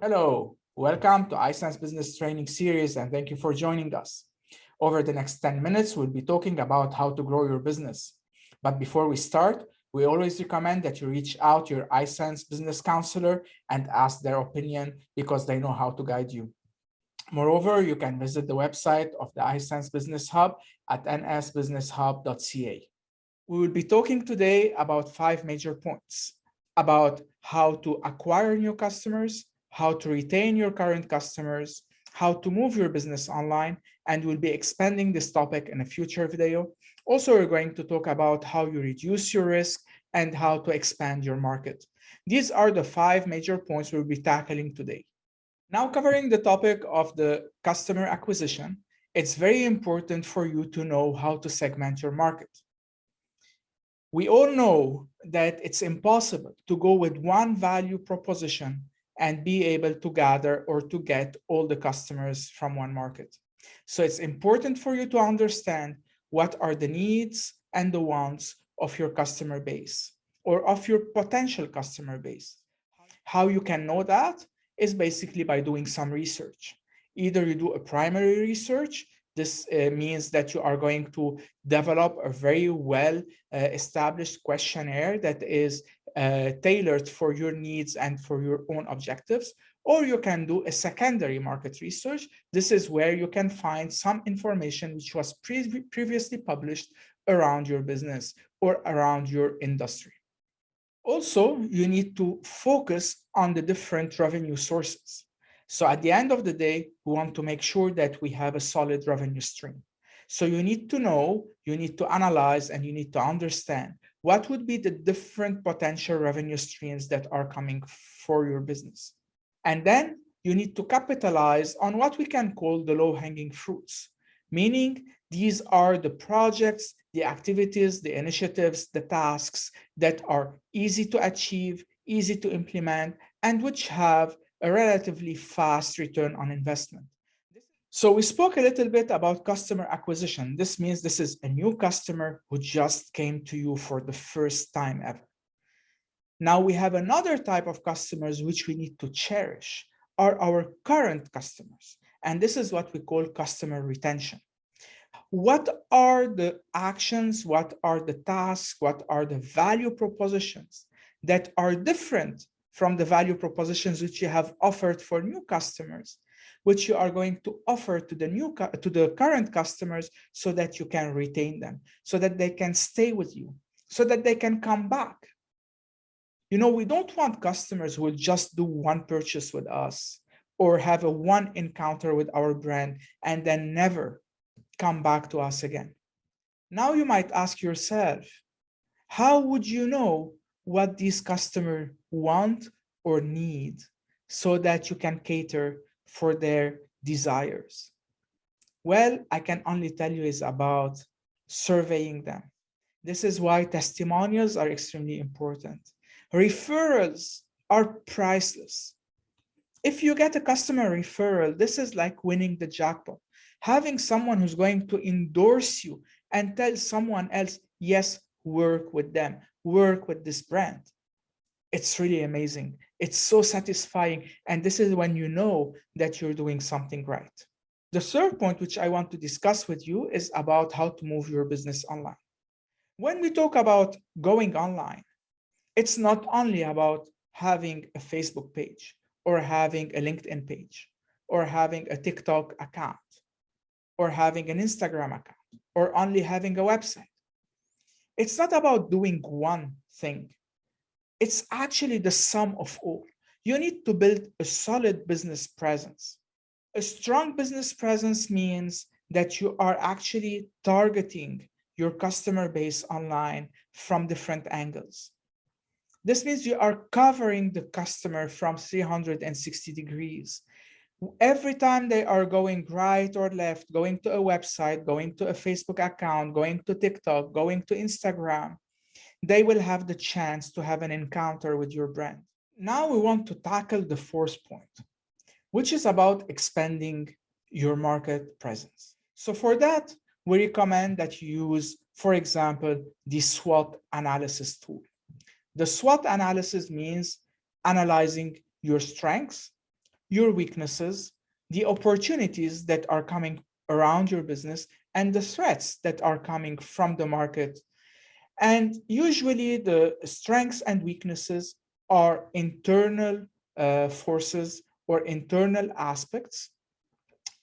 Hello, welcome to iSense Business Training Series, and thank you for joining us. Over the next 10 minutes, we'll be talking about how to grow your business. But before we start, we always recommend that you reach out to your iSense business counselor and ask their opinion because they know how to guide you. Moreover, you can visit the website of the iSense Business Hub at nsbusinesshub.ca. We will be talking today about 5 major points: about how to acquire new customers, how to retain your current customers, how to move your business online, and we'll be expanding this topic in a future video. Also, we're going to talk about how you reduce your risk and how to expand your market. These are the 5 major points we'll be tackling today. Now, covering the topic of the customer acquisition, it's very important for you to know how to segment your market. We all know that it's impossible to go with one value proposition and be able to gather or to get all the customers from one market. So it's important for you to understand what are the needs and the wants of your customer base or of your potential customer base. How you can know that is basically by doing some research. Either you do a primary research. This means that you are going to develop a very well established questionnaire that is tailored for your needs and for your own objectives. Or you can do a secondary market research. This is where you can find some information which was previously published around your business or around your industry. Also, you need to focus on the different revenue sources. So at the end of the day, we want to make sure that we have a solid revenue stream. So you need to know, you need to analyze, and you need to understand what would be the different potential revenue streams that are coming for your business. And then you need to capitalize on what we can call the low-hanging fruits, meaning these are the projects, the activities, the initiatives, the tasks that are easy to achieve, easy to implement, and which have a relatively fast return on investment. So we spoke a little bit about customer acquisition. This means this is a new customer who just came to you for the first time ever. Now we have another type of customers which we need to cherish, are our current customers. And this is what we call customer retention. What are the actions, what are the tasks, what are the value propositions that are different from the value propositions which you have offered for new customers, which you are going to offer to the current customers so that you can retain them, so that they can stay with you, so that they can come back. You know, we don't want customers who will just do one purchase with us or have a one encounter with our brand and then never come back to us again. Now you might ask yourself, how would you know what these customers want or need so that you can cater for their desires? Well, I can only tell you is about surveying them. This is why testimonials are extremely important. Referrals are priceless. If you get a customer referral, this is like winning the jackpot. Having someone who's going to endorse you and tell someone else, yes, work with them, work with this brand. It's really amazing. It's so satisfying. And this is when you know that you're doing something right. The third point, which I want to discuss with you, is about how to move your business online. When we talk about going online, it's not only about having a Facebook page or having a LinkedIn page or having a TikTok account or having an Instagram account or only having a website. It's not about doing one thing. It's actually the sum of all. You need to build a solid business presence. A strong business presence means that you are actually targeting your customer base online from different angles. This means you are covering the customer from 360 degrees. Every time they are going right or left, going to a website, going to a Facebook account, going to TikTok, going to Instagram, they will have the chance to have an encounter with your brand. Now we want to tackle the fourth point, which is about expanding your market presence. So for that, we recommend that you use, for example, the SWOT analysis tool. The SWOT analysis means analyzing your strengths, your weaknesses, the opportunities that are coming around your business, and the threats that are coming from the market. And usually the strengths and weaknesses are internal forces or internal aspects,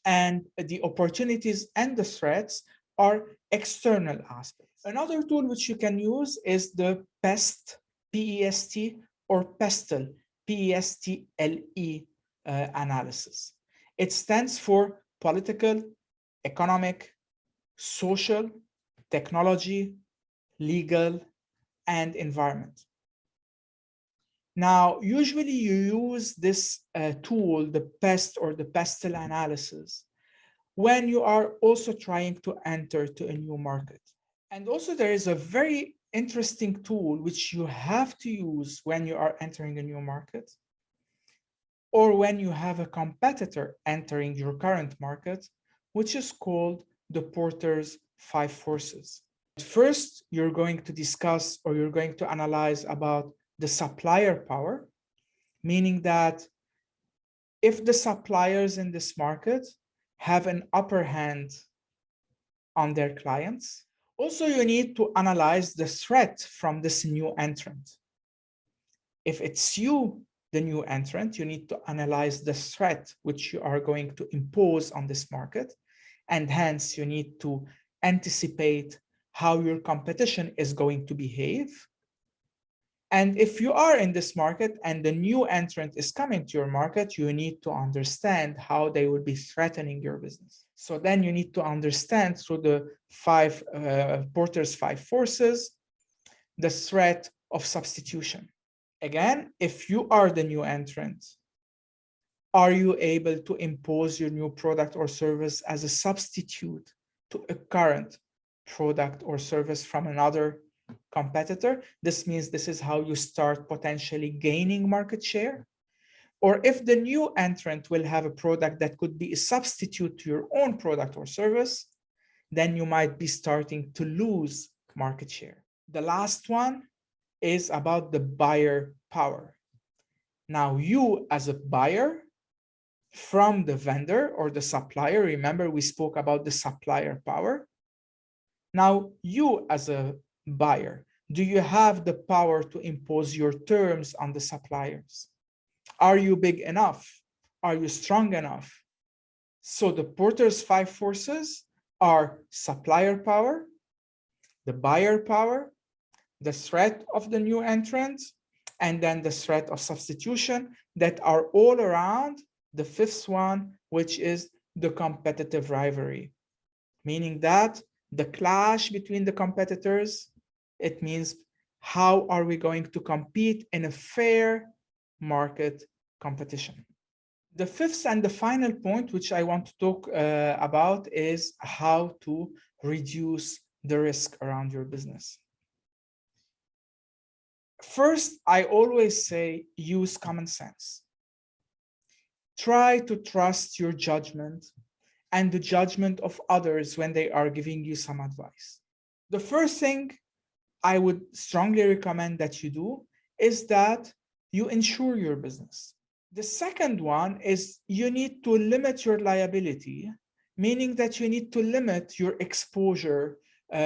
and the opportunities and the threats are external aspects. Another tool which you can use is the PEST, P-E-S-T, or PESTLE, P-E-S-T-L-E analysis. It stands for political, economic, social, technology, legal, and environment. Now, usually you use this tool, the PEST or the PESTLE analysis, when you are also trying to enter to a new market. And also there is a very interesting tool which you have to use when you are entering a new market, or when you have a competitor entering your current market, which is called the Porter's 5 Forces. First, you're going to discuss, or you're going to analyze about the supplier power, meaning that if the suppliers in this market have an upper hand on their clients. Also, you need to analyze the threat from this new entrant. If it's you, the new entrant, you need to analyze the threat which you are going to impose on this market. And hence, you need to anticipate how your competition is going to behave. And if you are in this market and the new entrant is coming to your market, you need to understand how they will be threatening your business. So then you need to understand through the Porter's 5 Forces, the threat of substitution. Again, if you are the new entrant, are you able to impose your new product or service as a substitute to a current product or service from another competitor? This means this is how you start potentially gaining market share. Or if the new entrant will have a product that could be a substitute to your own product or service, then you might be starting to lose market share. The last one is about the buyer power. Now, you as a buyer from the vendor or the supplier, remember we spoke about the supplier power. Now, you as a buyer, do you have the power to impose your terms on the suppliers? Are you big enough? Are you strong enough? So the Porter's 5 Forces are supplier power, the buyer power, the threat of the new entrant, and then the threat of substitution that are all around the 5th one, which is the competitive rivalry, meaning that the clash between the competitors, it means how are we going to compete in a fair market competition. The 5th and the final point, which I want to talk about, is how to reduce the risk around your business. First, I always say use common sense. Try to trust your judgment and the judgment of others when they are giving you some advice. The first thing I would strongly recommend that you do is that you insure your business. The second one is you need to limit your liability, meaning that you need to limit your exposure,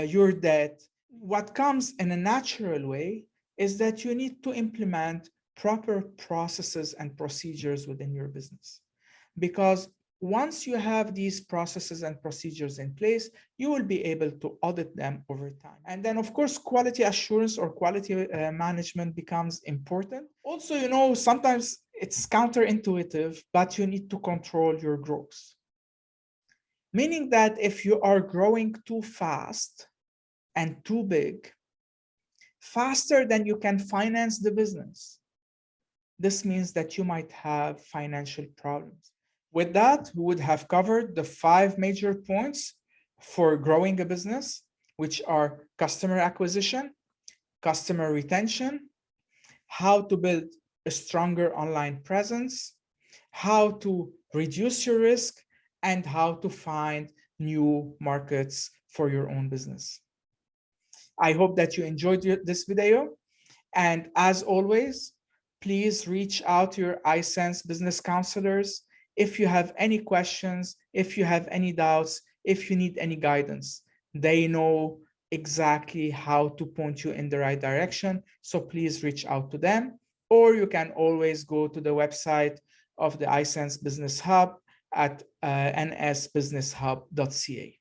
your debt. What comes in a natural way is that you need to implement proper processes and procedures within your business. Because once you have these processes and procedures in place, you will be able to audit them over time. And then, of course, quality assurance or quality management becomes important. Also, sometimes it's counterintuitive, but you need to control your growth. Meaning that if you are growing too fast and too big, faster than you can finance the business, this means that you might have financial problems. With that, we would have covered the 5 major points for growing a business, which are customer acquisition, customer retention, how to build a stronger online presence, how to reduce your risk, and how to find new markets for your own business. I hope that you enjoyed this video. And as always, please reach out to your iSense business counselors if you have any questions, if you have any doubts, if you need any guidance. They know exactly how to point you in the right direction. So please reach out to them, or you can always go to the website of the iSense Business Hub at nsbusinesshub.ca.